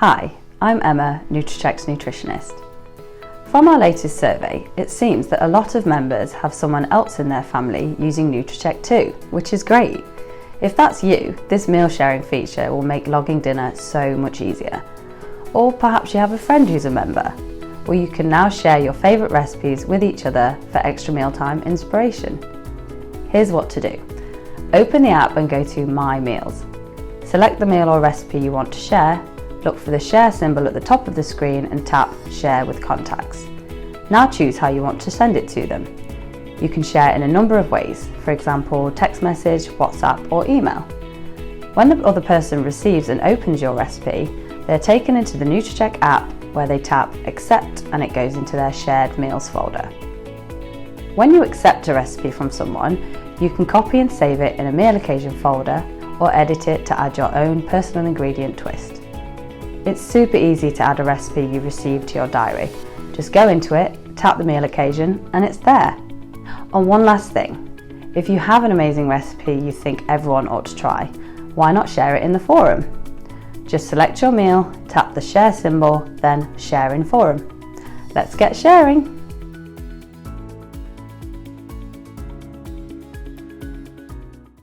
Hi, I'm Emma, Nutracheck's nutritionist. From our latest survey, it seems that a lot of members have someone else in their family using Nutracheck too, which is great. If that's you, this meal sharing feature will make logging dinner so much easier. Or perhaps you have a friend who's a member, where you can now share your favourite recipes with each other for extra mealtime inspiration. Here's what to do. Open the app and go to My Meals. Select the meal or recipe you want to share. Look for the share symbol at the top of the screen and tap Share with Contacts. Now choose how you want to send it to them. You can share in a number of ways, for example, text message, WhatsApp or email. When the other person receives and opens your recipe, they're taken into the Nutracheck app where they tap Accept and it goes into their Shared Meals folder. When you accept a recipe from someone, you can copy and save it in a meal occasion folder or edit it to add your own personal ingredient twist. It's super easy to add a recipe you received to your diary. Just go into it, tap the meal occasion, and it's there. And one last thing, if you have an amazing recipe you think everyone ought to try, why not share it in the forum? Just select your meal, tap the share symbol, then share in forum. Let's get sharing!